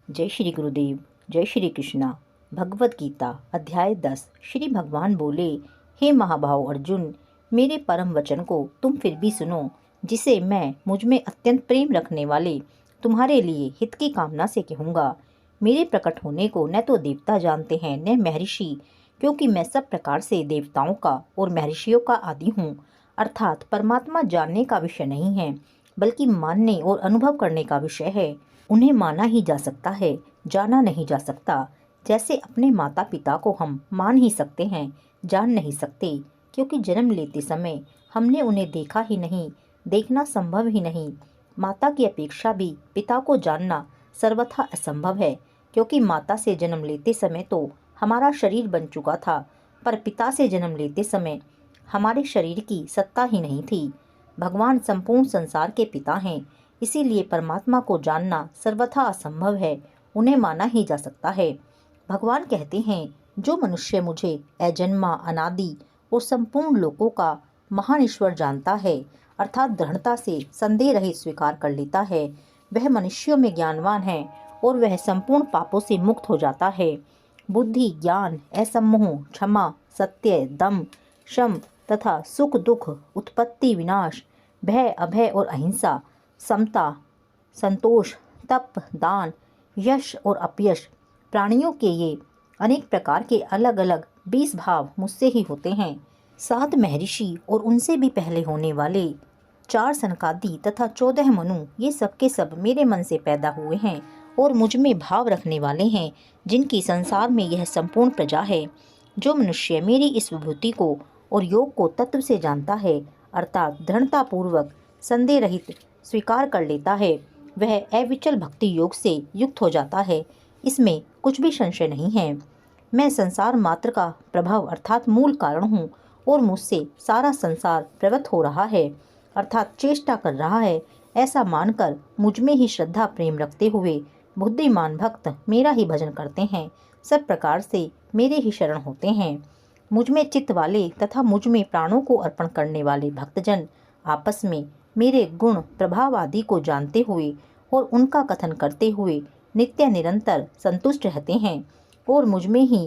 जय श्री गुरुदेव। जय श्री कृष्णा। भगवत गीता अध्याय 10। श्री भगवान बोले, हे महाभाव अर्जुन, मेरे परम वचन को तुम फिर भी सुनो, जिसे मैं मुझ में अत्यंत प्रेम रखने वाले तुम्हारे लिए हित की कामना से कहूँगा। मेरे प्रकट होने को न तो देवता जानते हैं न महर्षि, क्योंकि मैं सब प्रकार से देवताओं का और महर्षियों का आदि हूँ। अर्थात परमात्मा जानने का विषय नहीं है, बल्कि मानने और अनुभव करने का विषय है। उन्हें माना ही जा सकता है, जाना नहीं जा सकता। जैसे अपने माता पिता को हम मान ही सकते हैं, जान नहीं सकते, क्योंकि जन्म लेते समय हमने उन्हें देखा ही नहीं, देखना संभव ही नहीं। माता की अपेक्षा भी पिता को जानना सर्वथा असंभव है, क्योंकि माता से जन्म लेते समय तो हमारा शरीर बन चुका था, पर पिता से जन्म लेते समय हमारे शरीर की सत्ता ही नहीं थी। भगवान संपूर्ण संसार के पिता हैं, इसीलिए परमात्मा को जानना सर्वथा असंभव है, उन्हें माना ही जा सकता है। भगवान कहते हैं, जो मनुष्य मुझे अजन्मा, अनादि और संपूर्ण लोकों का महान ईश्वर जानता है, अर्थात दृढ़ता से संदेह रहित स्वीकार कर लेता है, वह मनुष्यों में ज्ञानवान है और वह संपूर्ण पापों से मुक्त हो जाता है। बुद्धि, ज्ञान, असम्मोह, क्षमा, सत्य, दम, शम तथा सुख दुख, उत्पत्ति, विनाश, भय, अभय और अहिंसा, समता, संतोष, तप, दान, यश और अपयश, प्राणियों के ये अनेक प्रकार के अलग अलग 20 भाव मुझसे ही होते हैं। 7 महर्षि और उनसे भी पहले होने वाले 4 सनकादि तथा 14 मनु, ये सब के सब मेरे मन से पैदा हुए हैं और मुझ में भाव रखने वाले हैं, जिनकी संसार में यह संपूर्ण प्रजा है। जो मनुष्य मेरी इस विभूति को और योग को तत्व से जानता है, अर्थात दृढ़ता पूर्वक संदेह रहित स्वीकार कर लेता है, वह अविचल भक्ति योग से युक्त हो जाता है। इसमें कुछ भी संशय नहीं है। मैं संसार मात्र का प्रभाव अर्थात मूल कारण हूँ और मुझसे सारा संसार प्रवृत्त हो रहा है, अर्थात चेष्टा कर रहा है। ऐसा मानकर मुझ में ही श्रद्धा प्रेम रखते हुए बुद्धिमान भक्त मेरा ही भजन करते हैं, सब प्रकार से मेरे ही शरण होते हैं। मुझ में चित्त वाले तथा मुझ में प्राणों को अर्पण करने वाले भक्तजन आपस में मेरे गुण प्रभाव आदि को जानते हुए और उनका कथन करते हुए नित्य निरंतर संतुष्ट रहते हैं और मुझ में ही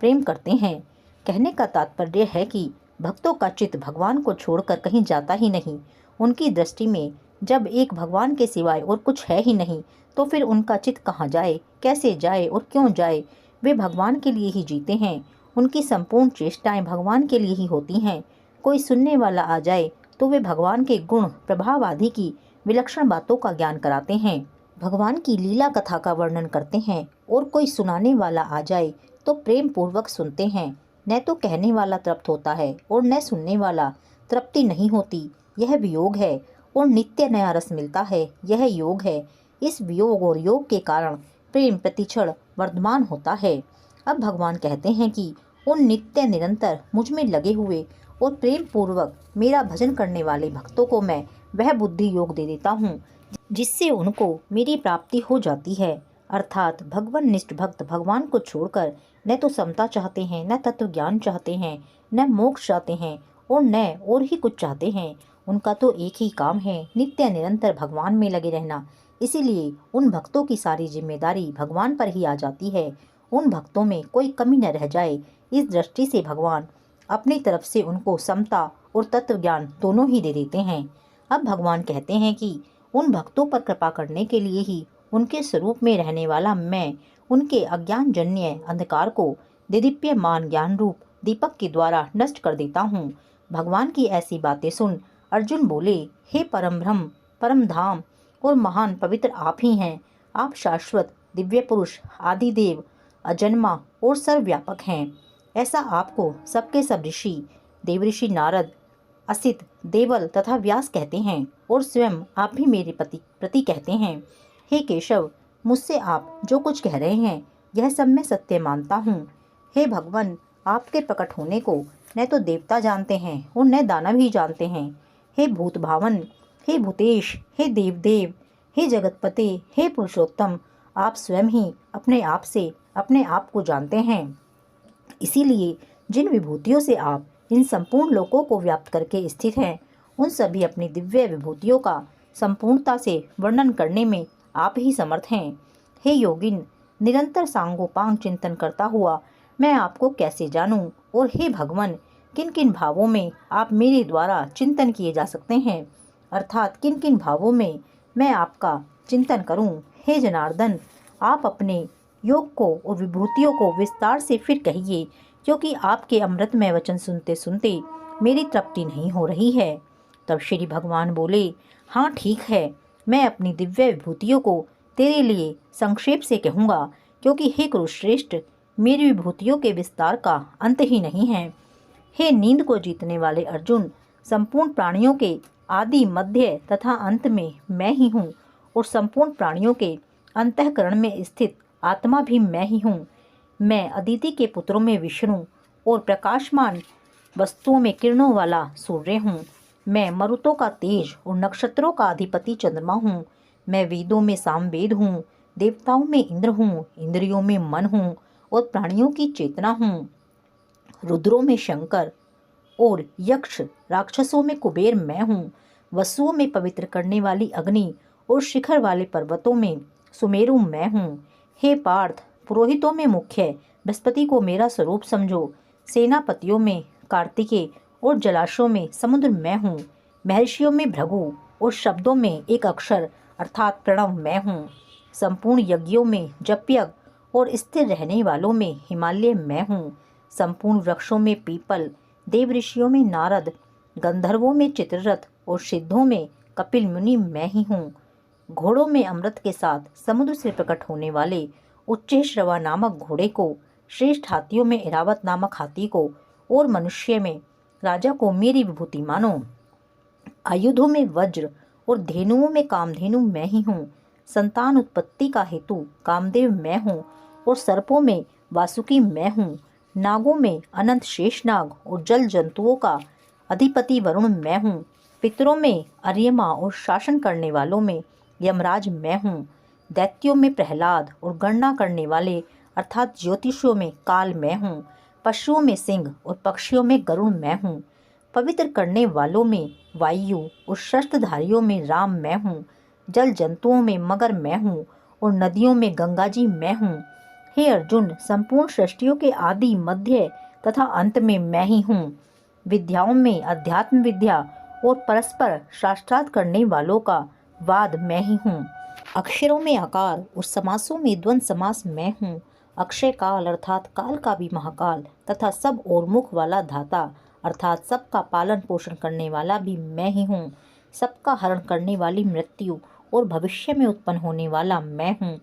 प्रेम करते हैं। कहने का तात्पर्य है कि भक्तों का चित्त भगवान को छोड़कर कहीं जाता ही नहीं। उनकी दृष्टि में जब एक भगवान के सिवाय और कुछ है ही नहीं, तो फिर उनका चित्त कहाँ जाए, कैसे जाए और क्यों जाए। वे भगवान के लिए ही जीते हैं, उनकी संपूर्ण चेष्टाएं भगवान के लिए ही होती हैं। कोई सुनने वाला आ जाए तो वे भगवान के गुण प्रभाव आदि की विलक्षण बातों का ज्ञान कराते हैं, भगवान की लीला कथा का वर्णन करते हैं। और कोई सुनाने वाला आ जाए तो प्रेम पूर्वक सुनते हैं। न तो कहने वाला तृप्त होता है और न सुनने वाला तृप्ति नहीं होती। यह वियोग है और नित्य नया रस मिलता है, यह योग है। इस वियोग और योग के कारण प्रेम प्रतिक्षण वर्धमान होता है। अब भगवान कहते हैं कि उन नित्य निरंतर मुझ में लगे हुए और प्रेम पूर्वक मेरा भजन करने वाले भक्तों को मैं वह बुद्धि योग दे देता हूँ, जिससे उनको मेरी प्राप्ति हो जाती है। अर्थात भगवान निष्ठ भक्त भगवान को छोड़कर न तो समता चाहते हैं, न तत्व ज्ञान चाहते हैं, न मोक्ष चाहते हैं और न और ही कुछ चाहते हैं। उनका तो एक ही काम है, नित्य निरंतर भगवान में लगे रहना। इसीलिए उन भक्तों की सारी जिम्मेदारी भगवान पर ही आ जाती है। उन भक्तों में कोई कमी न रह जाए, इस दृष्टि से भगवान अपनी तरफ से उनको समता और तत्व ज्ञान दोनों ही दे देते हैं। अब भगवान कहते हैं कि उन भक्तों पर कृपा करने के लिए ही उनके स्वरूप में रहने वाला मैं उनके अज्ञान जन्य अंधकार को दिदीप्यमान ज्ञान रूप दीपक के द्वारा नष्ट कर देता हूँ। भगवान की ऐसी बातें सुन अर्जुन बोले, हे परम ब्रह्म, परम धाम और महान पवित्र आप ही हैं। आप शाश्वत, दिव्य पुरुष, आदिदेव, अजन्मा और सर्वव्यापक हैं। ऐसा आपको सबके सब ऋषि, देवऋषि नारद, असित, देवल तथा व्यास कहते हैं और स्वयं आप भी मेरे प्रति कहते हैं। हे केशव, मुझसे आप जो कुछ कह रहे हैं यह सब मैं सत्य मानता हूँ। हे भगवान, आपके प्रकट होने को न तो देवता जानते हैं और न दानव ही जानते हैं। हे भूत भावन, हे भूतेश, हे देवदेव, हे जगतपते, हे पुरुषोत्तम, आप स्वयं ही अपने आप से अपने आप को जानते हैं। इसीलिए जिन विभूतियों से आप इन संपूर्ण लोकों को व्याप्त करके स्थित हैं, उन सभी अपनी दिव्य विभूतियों का संपूर्णता से वर्णन करने में आप ही समर्थ हैं। हे योगिन, निरंतर सांगोपांग चिंतन करता हुआ मैं आपको कैसे जानूं, और हे भगवान, किन किन भावों में आप मेरे द्वारा चिंतन किए जा सकते हैं, अर्थात किन किन भावों में मैं आपका चिंतन करूं। हे जनार्दन, आप अपने योग को और विभूतियों को विस्तार से फिर कहिए, क्योंकि आपके अमृतमय वचन सुनते सुनते मेरी तृप्ति नहीं हो रही है। तब श्री भगवान बोले, हाँ ठीक है, मैं अपनी दिव्य विभूतियों को तेरे लिए संक्षेप से कहूँगा, क्योंकि हे कुरुश्रेष्ठ, मेरी विभूतियों के विस्तार का अंत ही नहीं है। हे नींद को जीतने वाले अर्जुन, संपूर्ण प्राणियों के आदि मध्य तथा अंत में मैं ही हूँ, और संपूर्ण प्राणियों के अंतःकरण में स्थित आत्मा भी मैं ही हूँ। मैं अदिति के पुत्रों में विष्णु और प्रकाशमान वस्तुओं में किरणों वाला सूर्य हूँ। मैं मरुतों का तेज और नक्षत्रों का अधिपति चंद्रमा हूँ। मैं वेदों में सामवेद हूँ, देवताओं में इंद्र हूँ, इंद्रियों में मन हूँ और प्राणियों की चेतना हूँ। रुद्रों में शंकर और यक्ष राक्षसों में कुबेर मैं हूँ। वसुओं में पवित्र करने वाली अग्नि और शिखर वाले पर्वतों में सुमेरु मैं हूँ। हे पार्थ, पुरोहितों में मुख्य बृहस्पति को मेरा स्वरूप समझो। सेनापतियों में कार्तिकेय और जलाशयों में समुद्र मैं हूँ। महर्षियों में भृगु और शब्दों में एक अक्षर अर्थात प्रणव मैं हूँ। संपूर्ण यज्ञों में जपयज्ञ और स्थिर रहने वालों में हिमालय मैं हूँ। संपूर्ण वृक्षों में पीपल, देव ऋषियों में नारद, गंधर्वों में चित्ररथ और सिद्धों में कपिल मुनि मैं ही हूँ। घोड़ों में अमृत के साथ समुद्र से प्रकट होने वाले उच्चैश्रवा नामक घोड़े को, श्रेष्ठ हाथियों में ऐरावत नामक हाथी को, और मनुष्य में राजा को मेरी विभूति मानो। आयुधों में वज्र और धेनुओं में कामधेनु मैं ही हूँ। संतान उत्पत्ति का हेतु कामदेव मैं हूँ, और सर्पों में वासुकी मैं हूँ। नागों में अनंत शेषनाग और जल जंतुओं का अधिपति वरुण मैं हूँ। पितरों में अर्यमा और शासन करने वालों में यमराज मैं हूँ। दैत्यों में प्रहलाद और गणना करने वाले अर्थात ज्योतिषियों में काल मैं हूँ। पशुओं में सिंह और पक्षियों में गरुड़ मैं हूँ। पवित्र करने वालों में वायु और शस्त्रधारियों में राम मैं हूँ। जल जंतुओं में मगर मैं हूँ, और नदियों में गंगा जी मैं हूँ। हे अर्जुन, संपूर्ण सृष्टियों के आदि मध्य तथा अंत में मैं ही हूँ। विद्याओं में अध्यात्म विद्या और परस्पर शास्त्रार्थ करने वालों का वाद मैं ही हूँ। अक्षरों में आकार और समासों में द्वंद्व समास मैं हूँ। अक्षय काल अर्थात काल का भी महाकाल तथा सब और मुख वाला धाता अर्थात सबका पालन पोषण करने वाला भी मैं ही हूँ। सबका हरण करने वाली मृत्यु और भविष्य में उत्पन्न होने वाला मैं हूँ,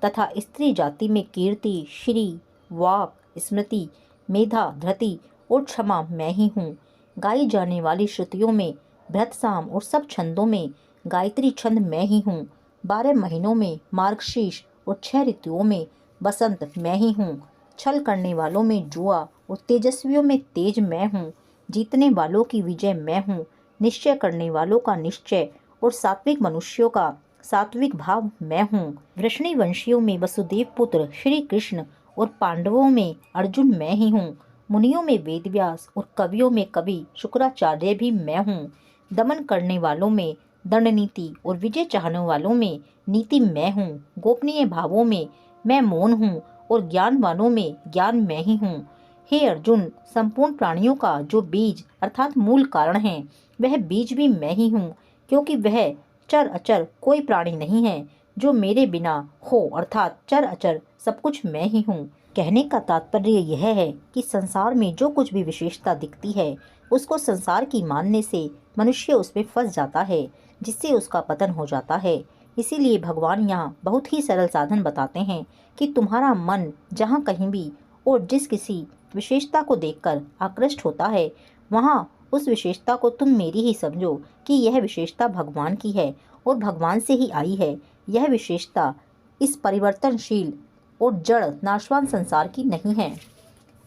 तथा स्त्री जाति में कीर्ति, श्री, वाक, स्मृति, मेधा, धृति और क्षमा मैं ही हूँ। गाई जाने वाली श्रुतियों में भृतसाम और सब छंदों में गायत्री छंद मैं ही हूँ। 12 महीनों में मार्गशीर्ष और 6 ऋतुओं में बसंत मैं ही हूँ। छल करने वालों में जुआ और तेजस्वियों में तेज मैं हूँ। जीतने वालों की विजय मैं हूँ। निश्चय करने वालों का निश्चय और सात्विक मनुष्यों का सात्विक भाव मैं हूँ। वृष्णि वंशियों में वसुदेव पुत्र श्री कृष्ण और पांडवों में अर्जुन मैं ही हूँ। मुनियों में वेदव्यास और कवियों में कवि शुक्राचार्य भी मैं हूँ। दमन करने वालों में दंड नीति और विजय चाहने वालों में नीति मैं हूँ। गोपनीय भावों में मैं मौन हूँ, और ज्ञानवानों में ज्ञान मैं ही हूँ। हे अर्जुन, संपूर्ण प्राणियों का जो बीज अर्थात मूल कारण है, वह बीज भी मैं ही हूँ, क्योंकि वह चर अचर कोई प्राणी नहीं है जो मेरे बिना हो, अर्थात चर अचर सब कुछ मैं ही हूँ। कहने का तात्पर्य यह है कि संसार में जो कुछ भी विशेषता दिखती है, उसको संसार की मानने से मनुष्य उसमें फंस जाता है, जिससे उसका पतन हो जाता है। इसीलिए भगवान यहाँ बहुत ही सरल साधन बताते हैं कि तुम्हारा मन जहाँ कहीं भी और जिस किसी विशेषता को देखकर आकृष्ट होता है, वहाँ उस विशेषता को तुम मेरी ही समझो कि यह विशेषता भगवान की है और भगवान से ही आई है। यह विशेषता इस परिवर्तनशील और जड़ नाशवान संसार की नहीं है।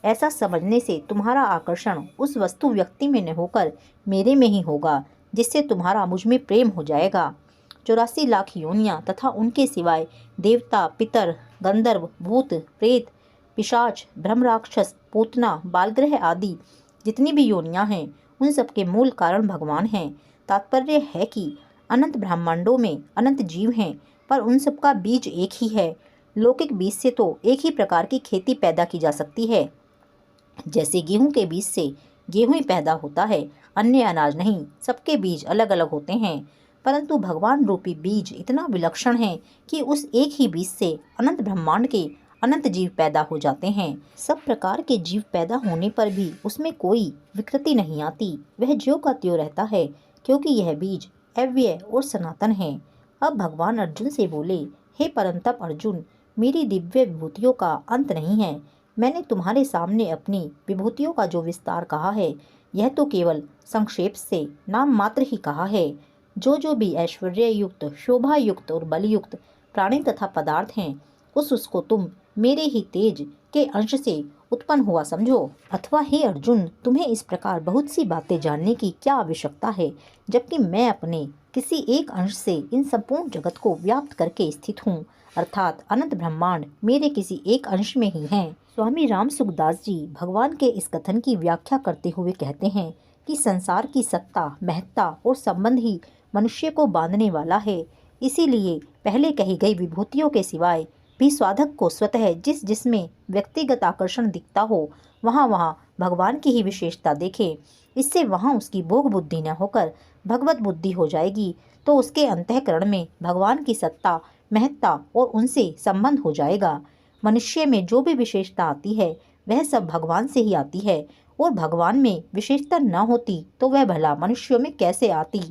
ऐसा समझने से तुम्हारा आकर्षण उस वस्तु व्यक्ति में न होकर मेरे में ही होगा, जिससे तुम्हारा मुझ में प्रेम हो जाएगा। 84 लाख योनियाँ तथा उनके सिवाय देवता, पितर, गंधर्व, भूत, प्रेत, पिशाच, ब्रह्म राक्षस, पूतना, बालग्रह आदि जितनी भी योनियाँ हैं, उन सब के मूल कारण भगवान हैं। तात्पर्य है कि अनंत ब्रह्मांडों में अनंत जीव हैं, पर उन सब का बीज एक ही है। लौकिक बीज से तो एक ही प्रकार की खेती पैदा की जा सकती है। जैसे गेहूं के बीज से गेहूं ही पैदा होता है, अन्य अनाज नहीं। सबके बीज अलग अलग होते हैं, परंतु भगवान रूपी बीज इतना विलक्षण है कि उस एक ही बीज से अनंत ब्रह्मांड के अनंत जीव पैदा हो जाते हैं। सब प्रकार के जीव पैदा होने पर भी उसमें कोई विकृति नहीं आती, वह ज्यों का त्यों रहता है, क्योंकि यह बीज अव्यय और सनातन है। अब भगवान अर्जुन से बोले, हे परंतप अर्जुन, मेरी दिव्य विभूतियों का अंत नहीं है। मैंने तुम्हारे सामने अपनी विभूतियों का जो विस्तार कहा है, यह तो केवल संक्षेप से नाम मात्र ही कहा है। जो भी ऐश्वर्य युक्त, शोभा युक्त और बल युक्त प्राणी तथा पदार्थ हैं, उसको तुम मेरे ही तेज के अंश से उत्पन्न हुआ समझो। अथवा हे अर्जुन, तुम्हें इस प्रकार बहुत सी बातें जानने की क्या आवश्यकता है, जबकि मैं अपने किसी एक अंश से इन संपूर्ण जगत को व्याप्त करके स्थित हूँ, अर्थात अनंत ब्रह्मांड मेरे किसी एक अंश में ही है। स्वामी राम सुखदास जी भगवान के इस कथन की व्याख्या करते हुए कहते हैं कि संसार की सत्ता, महत्ता और संबंध ही मनुष्य को बांधने वाला है। इसीलिए पहले कही गई विभूतियों के सिवाय भी साधक को स्वतः जिसमें व्यक्तिगत आकर्षण दिखता हो, वहाँ वहाँ भगवान की ही विशेषता देखे। इससे वहाँ उसकी भोग बुद्धि न होकर भगवत बुद्धि हो जाएगी, तो उसके अंतःकरण में भगवान की सत्ता, महत्ता और उनसे संबंध हो जाएगा। मनुष्य में जो भी विशेषता आती है, वह सब भगवान से ही आती है, और भगवान में विशेषता न होती तो वह भला मनुष्यों में कैसे आती।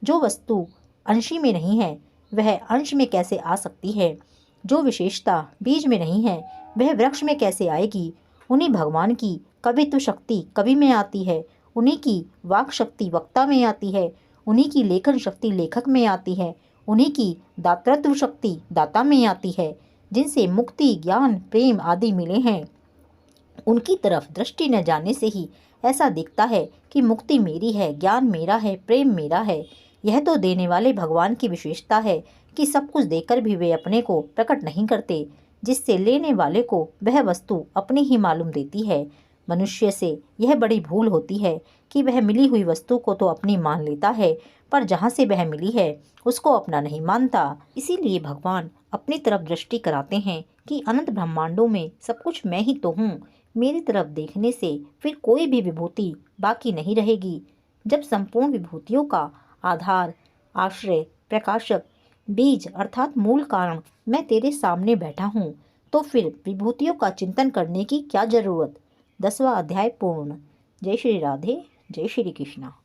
जो वस्तु अंशी में नहीं है, वह अंश में कैसे आ सकती है। जो विशेषता बीज में नहीं है, वह वृक्ष में कैसे आएगी। उन्हीं भगवान की कवित्व शक्ति कवि में आती है, उन्हीं की वाक शक्ति वक्ता में आती है, उन्हीं की लेखन शक्ति लेखक में आती है, उन्हीं की दातृत्व शक्ति दाता में आती है। जिनसे मुक्ति, ज्ञान, प्रेम आदि मिले हैं, उनकी तरफ दृष्टि न जाने से ही ऐसा दिखता है कि मुक्ति मेरी है, ज्ञान मेरा है, प्रेम मेरा है। यह तो देने वाले भगवान की विशेषता है कि सब कुछ देकर भी वे अपने को प्रकट नहीं करते, जिससे लेने वाले को वह वस्तु अपनी ही मालूम देती है। मनुष्य से यह बड़ी भूल होती है कि वह मिली हुई वस्तु को तो अपनी मान लेता है, पर जहाँ से वह मिली है उसको अपना नहीं मानता। इसीलिए भगवान अपनी तरफ दृष्टि कराते हैं कि अनंत ब्रह्मांडों में सब कुछ मैं ही तो हूँ। मेरी तरफ देखने से फिर कोई भी विभूति बाकी नहीं रहेगी। जब संपूर्ण विभूतियों का आधार, आश्रय, प्रकाशक, बीज अर्थात मूल कारण मैं तेरे सामने बैठा हूँ, तो फिर विभूतियों का चिंतन करने की क्या जरूरत। 10वां अध्याय पूर्ण। जय श्री राधे, जय श्री कृष्णा।